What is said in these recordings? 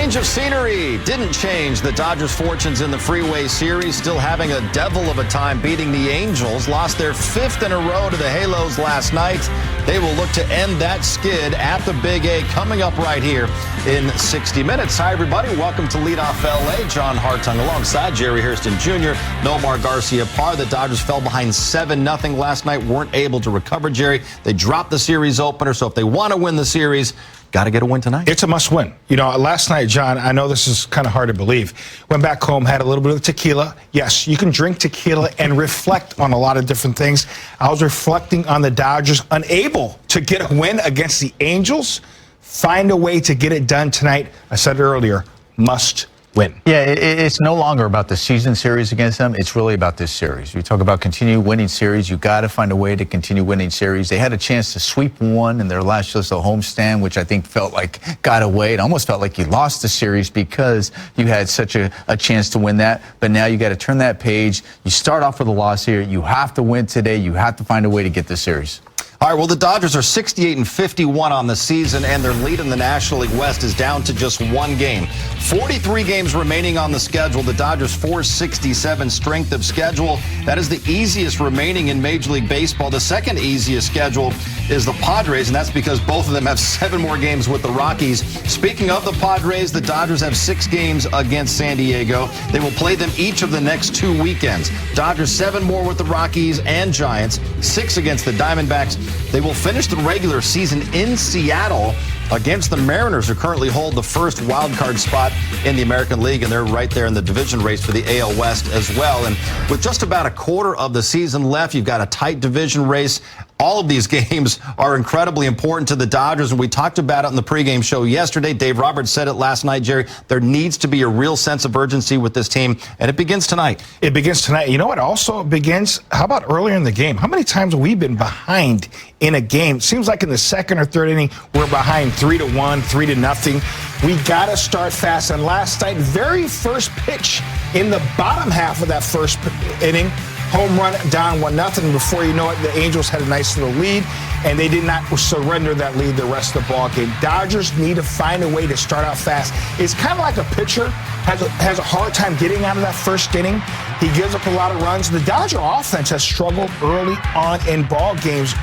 Change of scenery didn't change the Dodgers' fortunes in the Freeway Series. Still having a devil of a time beating the Angels. Lost their 5th in a row to the Halos last night. They will look to end that skid at the Big A coming up right here in 60 minutes. Hi, everybody. Welcome to Leadoff LA. John Hartung alongside Jerry Hairston Jr., Nomar Garcia-Parr. The Dodgers fell behind 7-0 last night. Weren't able to recover, Jerry. They dropped the series opener, so if they want to win the series, got to get a win tonight. It's a must-win. You know, last night, John, I know this is kind of hard to believe. Went back home, had a little bit of tequila. Yes, you can drink tequila and reflect on a lot of different things. I was reflecting on the Dodgers unable to get a win against the Angels. Find a way to get it done tonight. I said it earlier, must win. Yeah, it's no longer about the season series against them. It's really about this series. You talk about continue winning series. You got to find a way to continue winning series. They had a chance to sweep one in their last just a homestand, which I think felt like got away. It almost felt like you lost the series because you had such a chance to win that. But now you got to turn that page. You start off with a loss here. You have to win today. You have to find a way to get the series. All right, well, the Dodgers are 68-51 on the season, and their lead in the National League West is down to just one game. 43 games remaining on the schedule. The Dodgers' .467 strength of schedule. That is the easiest remaining in Major League Baseball. The second easiest schedule is the Padres, and that's because both of them have 7 more games with the Rockies. Speaking of the Padres, the Dodgers have 6 games against San Diego. They will play them each of the next 2 weekends. Dodgers 7 more with the Rockies and Giants, 6 against the Diamondbacks. They will finish the regular season in Seattle against the Mariners, who currently hold the first wild card spot in the American League, and they're right there in the division race for the AL West as well. And with just about a quarter of the season left, you've got a tight division race. All of these games are incredibly important to the Dodgers, and we talked about it in the pregame show yesterday. Dave Roberts said it last night, Jerry. There needs to be a real sense of urgency with this team, and it begins tonight. It begins tonight. You know what also begins? How about earlier in the game? How many times have we been behind in a game? It seems like in the second or third inning, we're behind 3-1, 3-0. We got to start fast. And last night, very first pitch in the bottom half of that first inning, home run down 1-0. Before you know it, the Angels had a nice little lead, and they did not surrender that lead the rest of the ball game. Dodgers need to find a way to start out fast. It's kind of like a pitcher has a hard time getting out of that first inning. He gives up a lot of runs. The Dodger offense has struggled early on in ball games,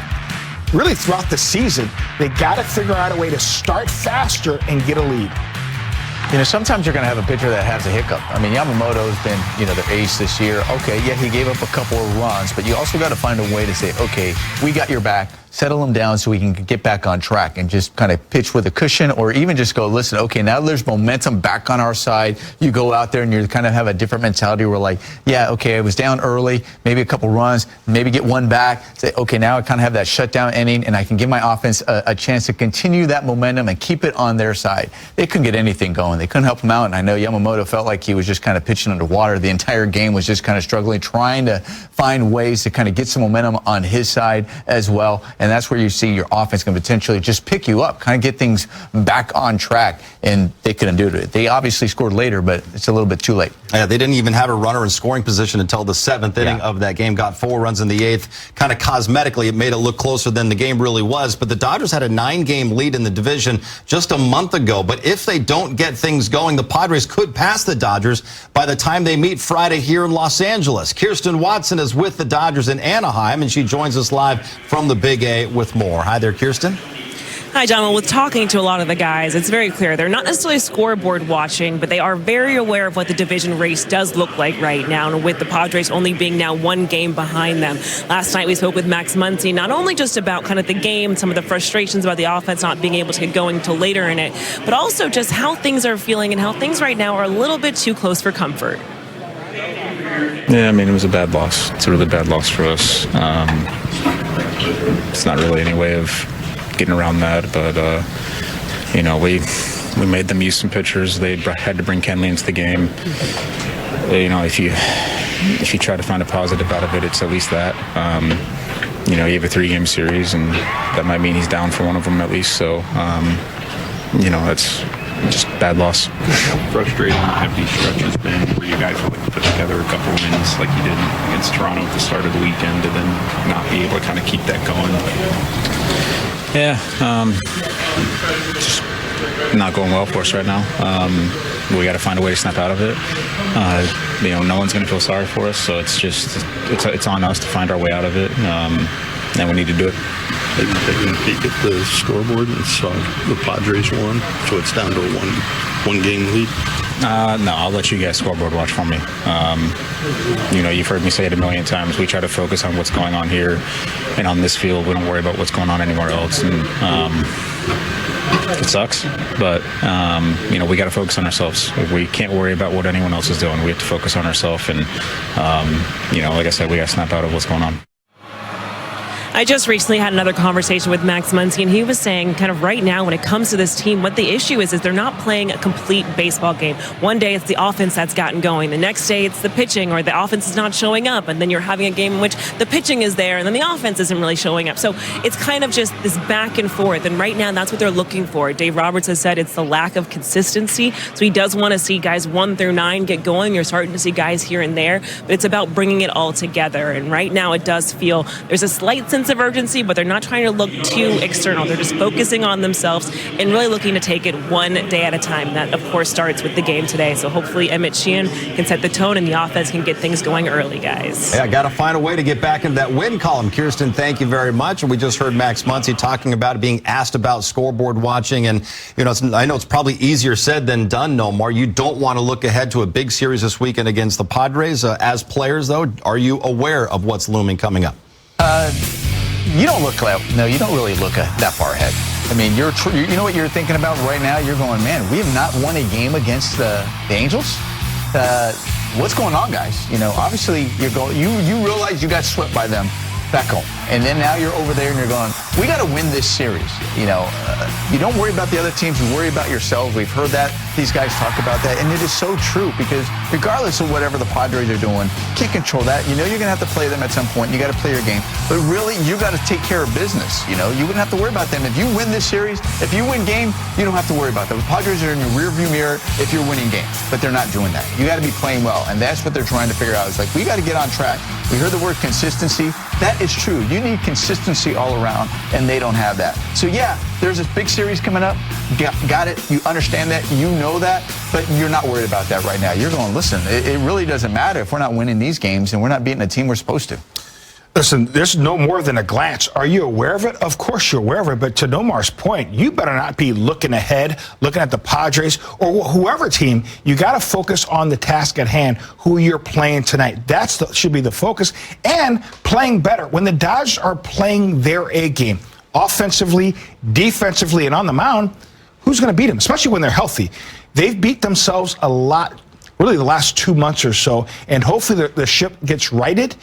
really throughout the season. They got to figure out a way to start faster and get a lead. You know, sometimes you're going to have a pitcher that has a hiccup. I mean, Yamamoto's been, their ace this year. Okay, yeah, he gave up a couple of runs, but you also got to find a way to say, okay, we got your back. Settle him down so we can get back on track and just kind of pitch with a cushion, or even just go, listen, okay, now there's momentum back on our side. You go out there and you kind of have a different mentality where, like, yeah, okay, I was down early, maybe a couple runs, maybe get one back. Say, okay, now I kind of have that shutdown inning, and I can give my offense a chance to continue that momentum and keep it on their side. They couldn't get anything going. They couldn't help him out, and I know Yamamoto felt like he was just kind of pitching underwater. The entire game was just kind of struggling, trying to find ways to kind of get some momentum on his side as well. And that's where you see your offense can potentially just pick you up, kind of get things back on track, and they couldn't do it. They obviously scored later, but it's a little bit too late. Yeah, they didn't even have a runner in scoring position until the 7th inning of that game. Got 4 runs in the 8th. Kind of cosmetically, it made it look closer than the game really was. But the Dodgers had a 9-game lead in the division just a month ago. But if they don't get things going, the Padres could pass the Dodgers by the time they meet Friday here in Los Angeles. Kirsten Watson is with the Dodgers in Anaheim, and she joins us live from the Big A with more. Hi there, Kirsten. Hi, John. Well, with talking to a lot of the guys, it's very clear they're not necessarily scoreboard watching, but they are very aware of what the division race does look like right now, and with the Padres only being now 1 game behind them. Last night we spoke with Max Muncy, not only just about kind of the game, some of the frustrations about the offense not being able to get going till later in it, but also just how things are feeling and how things right now are a little bit too close for comfort. Yeah, I mean, it was a bad loss. It's a really bad loss for us. It's not really any way of getting around that, but we made them use some pitchers. They had to bring Kenley into the game. If you try to find a positive out of it, it's at least that. You have a 3-game series, and that might mean he's down for one of them at least. So, it's just bad loss. How frustrating have these stretches been where you guys will put together a couple wins like you did against Toronto at the start of the weekend and then not be able to kind of keep that going? Yeah, just not going well for us right now. We got to find a way to snap out of it. No one's going to feel sorry for us, so it's on us to find our way out of it, and we need to do it. Have you taken a peek at the scoreboard and saw the Padres won, so it's down to a one-game lead? No, I'll let you guys scoreboard watch for me. You've heard me say it a million times. We try to focus on what's going on here and on this field. We don't worry about what's going on anywhere else. And it sucks, but we got to focus on ourselves. We can't worry about what anyone else is doing. We have to focus on ourselves. And like I said, we got to snap out of what's going on. I just recently had another conversation with Max Muncy, and he was saying kind of right now when it comes to this team, what the issue is they're not playing a complete baseball game. One day it's the offense that's gotten going. The next day it's the pitching, or the offense is not showing up, and then you're having a game in which the pitching is there and then the offense isn't really showing up. So it's kind of just this back and forth, and right now that's what they're looking for. Dave Roberts has said it's the lack of consistency, so he does want to see guys 1 through 9 get going. You're starting to see guys here and there, but it's about bringing it all together, and right now it does feel there's a slight sense of urgency, but they're not trying to look too external. They're just focusing on themselves and really looking to take it one day at a time. That, of course, starts with the game today. So hopefully Emmett Sheehan can set the tone and the offense can get things going early, guys. Yeah, got to find a way to get back into that win column. Kirsten, thank you very much. And we just heard Max Muncy talking about being asked about scoreboard watching. And, I know it's probably easier said than done, Nomar. You don't want to look ahead to a big series this weekend against the Padres. As players, though, are you aware of what's looming coming up? You don't really look that far ahead. I mean, you know what you're thinking about right now? You're going, man, we have not won a game against the Angels. What's going on, guys? Obviously you realize you got swept by them back home, and then now you're over there and you're going, we got to win this series. You don't worry about the other teams, you worry about yourselves. We've heard that, these guys talk about that, and it is so true, because regardless of whatever the Padres are doing, you can't control that. You're going to have to play them at some point. You got to play your game, but really you got to take care of business. You wouldn't have to worry about them if you win this series. If you win game, you don't have to worry about them. The Padres are in your rearview mirror if you're winning games, but they're not doing that. You got to be playing well, and that's what they're trying to figure out. It's like, we got to get on track. We heard the word consistency. That is true. You need consistency all around, and they don't have that. So yeah, there's this big series coming up. Got it. You understand that. You know that, but you're not worried about that right now. You're going, listen, it really doesn't matter if we're not winning these games and we're not beating the team we're supposed to. Listen, there's no more than a glance. Are you aware of it? Of course you're aware of it. But to Nomar's point, you better not be looking ahead, looking at the Padres or whoever team. You got to focus on the task at hand, who you're playing tonight. Should be the focus, and playing better. When the Dodgers are playing their A game, offensively, defensively, and on the mound, who's going to beat them, especially when they're healthy? They've beat themselves a lot, really the last 2 months or so, and hopefully the ship gets righted.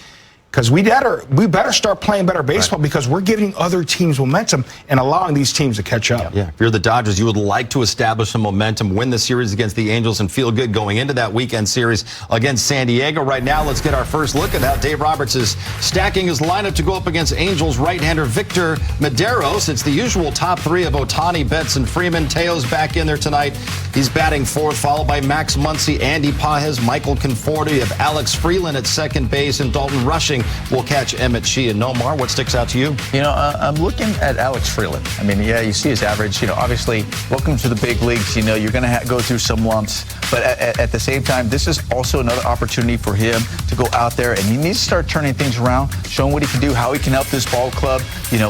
Because we better start playing better baseball, because we're giving other teams momentum and allowing these teams to catch up. Yeah, if you're the Dodgers, you would like to establish some momentum, win the series against the Angels, and feel good going into that weekend series against San Diego. Right now, let's get our first look at how Dave Roberts is stacking his lineup to go up against Angels right-hander Victor Medeiros. It's the usual top 3 of Ohtani, Betts, and Freeman. Teo's back in there tonight. He's batting 4th, followed by Max Muncy, Andy Pages, Michael Conforto. You have Alex Freeland at second base, and Dalton Rushing will catch Emmett Sheehan. Nomar, what sticks out to you? I'm looking at Alex Freeland. I mean, yeah, you see his average. Obviously, welcome to the big leagues. You're going to go through some lumps. But at the same time, this is also another opportunity for him to go out there, and he needs to start turning things around, showing what he can do, how he can help this ball club,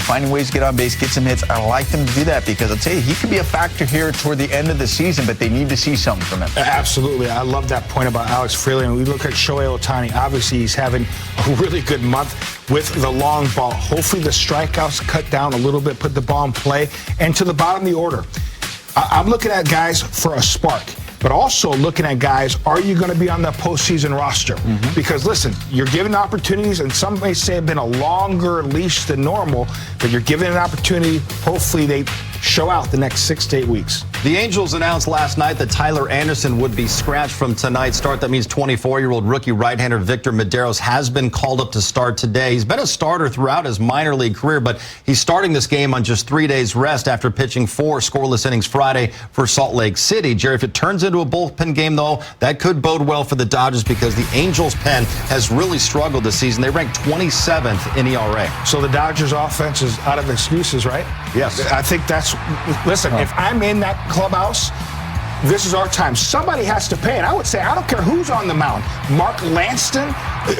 finding ways to get on base, get some hits. I like them to do that, because I'll tell you, he could be a factor here toward the end of the season, but they need to see something from him. Absolutely. I love that point about Alex Freeland. We look at ShoheiOhtani. Obviously, he's having a really good month with the long ball. Hopefully the strikeouts cut down a little bit, put the ball in play. And to the bottom of the order, I'm looking at guys for a spark, but also looking at guys, are you going to be on the postseason roster? Because listen, you're given opportunities, and some may say have been a longer leash than normal, but you're given an opportunity. Hopefully they show out the next 6 to 8 weeks. The Angels announced last night that Tyler Anderson would be scratched from tonight's start. That means 24-year-old rookie right-hander Victor Medeiros has been called up to start today. He's been a starter throughout his minor league career, but he's starting this game on just 3 days rest after pitching 4 scoreless innings Friday for Salt Lake City. Jerry, if it turns into a bullpen game, though, that could bode well for the Dodgers, because the Angels' pen has really struggled this season. They rank 27th in ERA. So the Dodgers' offense is out of excuses, right? Yes. I think that's, listen, if I'm in that clubhouse, this is our time. Somebody has to pay it. I would say, I don't care who's on the mound. Mark Lanston,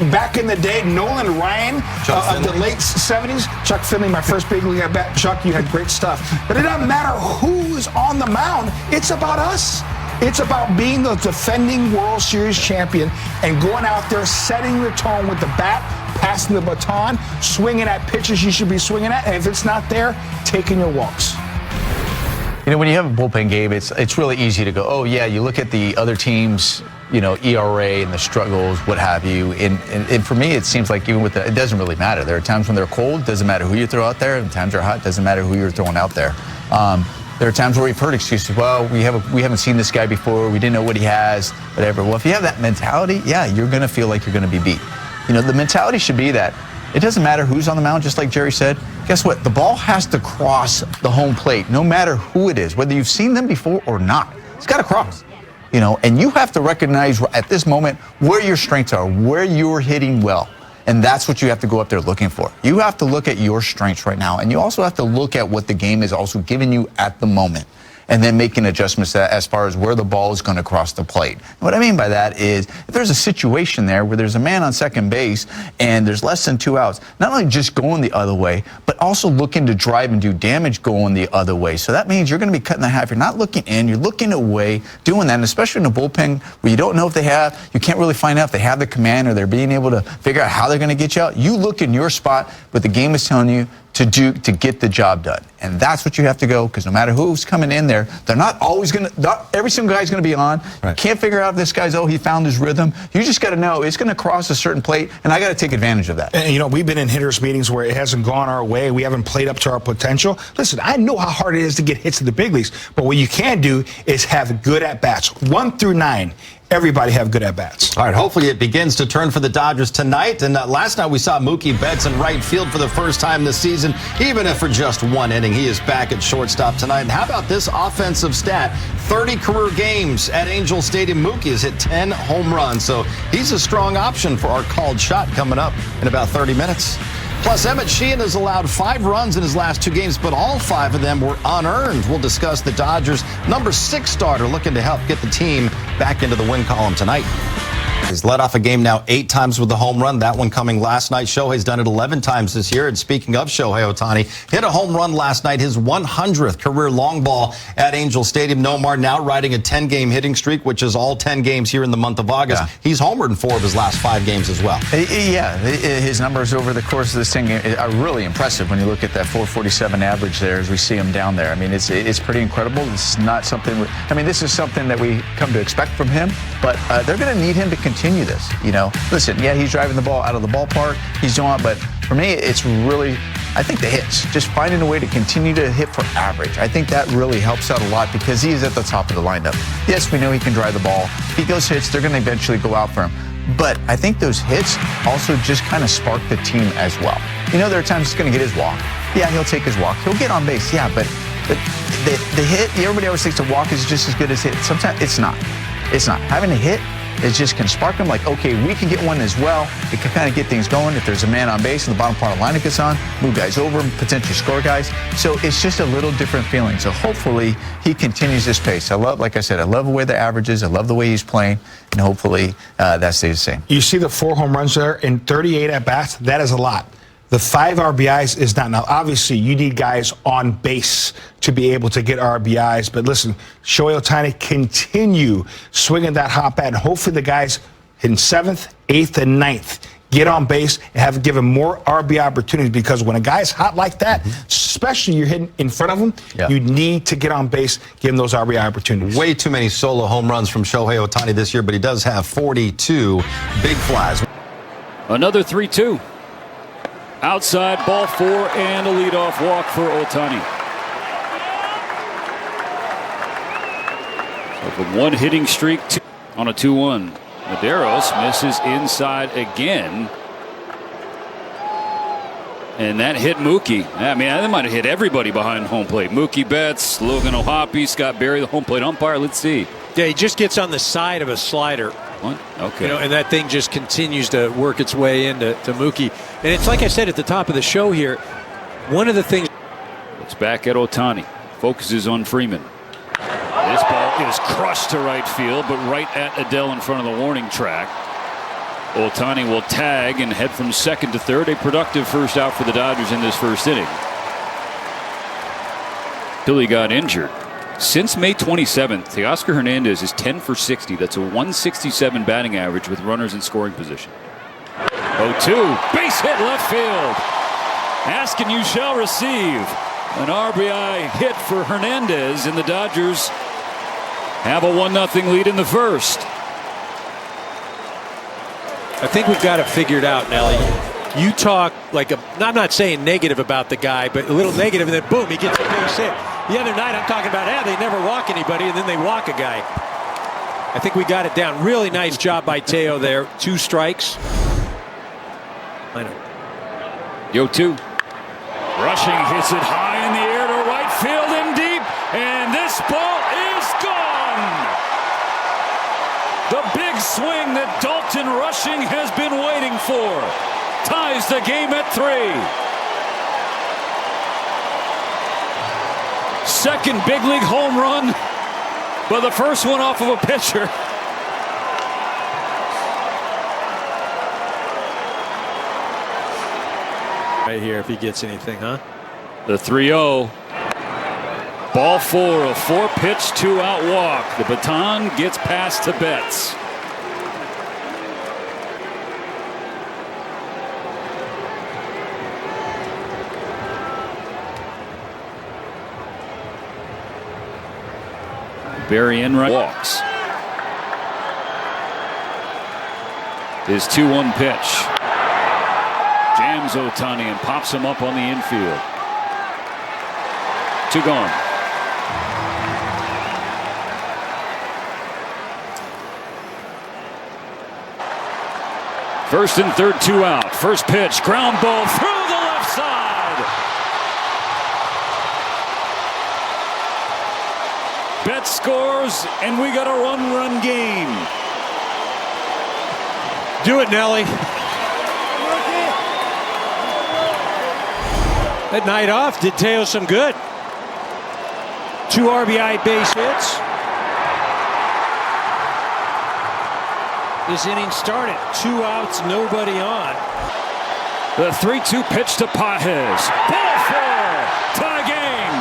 back in the day, Nolan Ryan of the late 70s. Chuck Finley, my first big league at bat. Chuck, you had great stuff. But it doesn't matter who's on the mound. It's about us. It's about being the defending World Series champion and going out there, setting the tone with the bat, passing the baton, swinging at pitches you should be swinging at. And if it's not there, taking your walks. You know, when you have a bullpen game, it's really easy to go, oh, yeah, you look at the other teams, you know, ERA and the struggles, what have you. And for me, it seems like even with it doesn't really matter. There are times when they're cold, doesn't matter who you throw out there, and times they're hot, doesn't matter who you're throwing out there. There are times where we've heard excuses, well, we haven't seen this guy before, we didn't know what he has, whatever. Well, if you have that mentality, yeah, you're going to feel like you're going to be beat. You know, the mentality should be that it doesn't matter who's on the mound, just like Jerry said. Guess what? The ball has to cross the home plate, no matter who it is, whether you've seen them before or not. It's got to cross, you know, and you have to recognize at this moment where your strengths are, where you're hitting well. And that's what you have to go up there looking for. You have to look at your strengths right now, and you also have to look at what the game is also giving you at the moment, and then making adjustments as far as where the ball is going to cross the plate. And what I mean by that is if there's a situation there where there's a man on second base and there's less than 2 outs, not only just going the other way, but also looking to drive and do damage going the other way. So that means you're going to be cutting the half. You're not looking in, you're looking away, doing that, and especially in a bullpen where you don't know if they have, you can't really find out if they have the command or they're being able to figure out how they're going to get you out. You look in your spot, but the game is telling you to get the job done. And that's what you have to go, because no matter who's coming in there, they're not always going to, not every single guy's going to be on. Right. You can't figure out if this guy's, he found his rhythm. You just got to know it's going to cross a certain plate, and I got to take advantage of that. And, you know, we've been in hitters meetings where it hasn't gone our way. We haven't played up to our potential. Listen, I know how hard it is to get hits in the big leagues, but what you can do is have good at-bats. 1 through 9. Everybody have good at-bats. All right, hopefully it begins to turn for the Dodgers tonight. And last night we saw Mookie Betts in right field for the first time this season, even if for just 1 inning. He is back at shortstop tonight. And how about this offensive stat? 30 career games at Angel Stadium. Mookie has hit 10 home runs. So he's a strong option for our called shot coming up in about 30 minutes. Plus, Emmett Sheehan has allowed 5 runs in his last 2 games, but all 5 of them were unearned. We'll discuss the Dodgers' number 6 starter looking to help get the team back into the win column tonight. He's led off a game now 8 times with a home run. That one coming last night. Shohei's done it 11 times this year. And speaking of Shohei Ohtani, hit a home run last night, his 100th career long ball at Angel Stadium. Nomar now riding a 10-game hitting streak, which is all 10 games here in the month of August. Yeah. He's homered in 4 of his last 5 games as well. Yeah, his numbers over the course of this 10 game are really impressive when you look at that 447 average there as we see him down there. I mean, it's pretty incredible. This is not something, this is something that we come to expect from him, but they're going to need him to continue this. You know, listen, yeah, he's driving the ball out of the ballpark. He's doing it, but for me, it's really, I think the hits, just finding a way to continue to hit for average. I think that really helps out a lot because he is at the top of the lineup. Yes, we know he can drive the ball. If he goes hits, they're going to eventually go out for him. But I think those hits also just kind of spark the team as well. You know, there are times he's going to get his walk. Yeah, he'll take his walk. He'll get on base. Yeah, but the hit, everybody always thinks a walk is just as good as hit. Sometimes it's not. It's not. Having a hit, it just can spark them like, okay, we can get one as well. It can kind of get things going. If there's a man on base and the bottom part of the lineup gets on, move guys over, potentially score guys. So it's just a little different feeling. So hopefully he continues this pace. Like I said, I love the way the average is. I love the way he's playing. And hopefully that stays the same. You see the 4 home runs there in 38 at-bats? That is a lot. The 5 RBIs is not. Now, obviously, you need guys on base to be able to get RBIs. But listen, Shohei Ohtani continue swinging that hot bat. And hopefully the guys hitting 7th, 8th, and 9th get on base and have given more RBI opportunities. Because when a guy's hot like that, especially you're hitting in front of him, you need to get on base, give him those RBI opportunities. Way too many solo home runs from Shohei Ohtani this year, but he does have 42 big flies. Another 3-2. Outside, ball 4, and a leadoff walk for Ohtani. So from 1 hitting streak on a 2-1. Medeiros misses inside again. And that hit Mookie. I mean, that might have hit everybody behind home plate. Mookie Betts, Logan O'Hoppe, Scott Berry, the home plate umpire. Let's see. Yeah, he just gets on the side of a slider. What? Okay. You know, and that thing just continues to work its way into Mookie. And it's like I said at the top of the show here, one of the things. Looks back at Ohtani. Focuses on Freeman. This ball is crushed to right field, but right at Adele in front of the warning track. Ohtani will tag and head from second to third. A productive first out for the Dodgers in this first inning. Till he got injured. Since May 27th, Teoscar Hernandez is 10 for 60. That's a 167 batting average with runners in scoring position. 0-2, base hit left field. Ask and you shall receive. An RBI hit for Hernandez, and the Dodgers have a 1-0 lead in the first. I think we've got it figured out, Nelly. You talk like I'm not saying negative about the guy, but a little negative, and then boom, he gets a base hit. The other night I'm talking about, they never walk anybody, and then they walk a guy. I think we got it down. Really nice job by Teo there. 2 strikes. I know. 0-2. Rushing hits it high in the air to right field and deep, and this ball is gone. The big swing that Dalton Rushing has been waiting for ties the game at 3. Second big league home run, but the first one off of a pitcher. Right here, if he gets anything, huh? The 3-0. Ball 4, a 4-pitch, 2-out walk. The baton gets passed to Betts. Barry Enright walks. His 2-1 pitch. Jams Ohtani and pops him up on the infield. 2 gone. First and third, 2 out. First pitch, ground ball through the left side. Betts scores, and we got a run game. Do it, Nelly. That night off did Teo some good. 2 RBI base hits. This inning started 2 outs, nobody on. The 3-2 pitch to Pages. Ball 4. Tie game.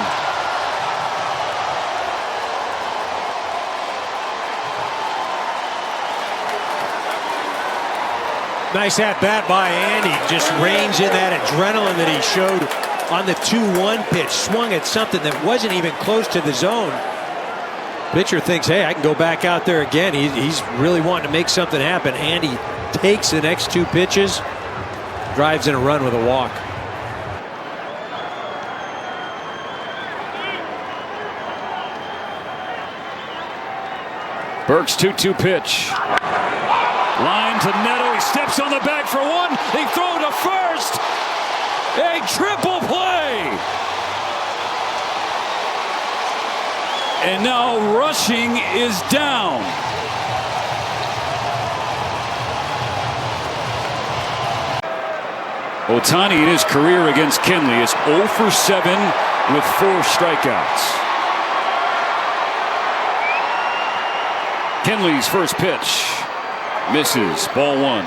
Nice at bat by Andy. Just reins in that adrenaline that he showed on the 2-1 pitch. Swung at something that wasn't even close to the zone. Pitcher thinks, hey, I can go back out there again. He's really wanting to make something happen. Andy takes the next 2 pitches, drives in a run with a walk. Burke's 2-2 pitch. Line to Neto. He steps on the bag for 1. They throw to first. A triple play. And now Rushing is down. Ohtani in his career against Kenley is 0 for 7 with 4 strikeouts. Kenley's first pitch misses. Ball 1.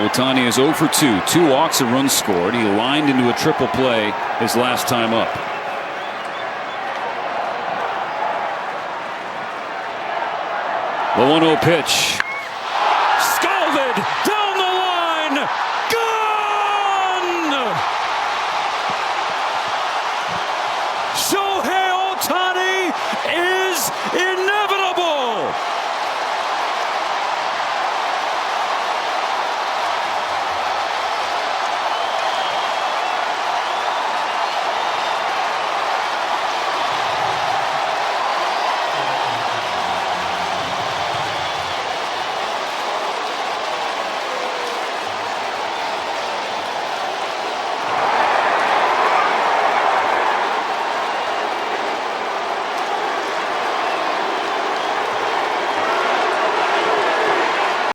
Ohtani is 0 for 2. 2 walks, a run scored. He lined into a triple play his last time up. The 1-0 pitch.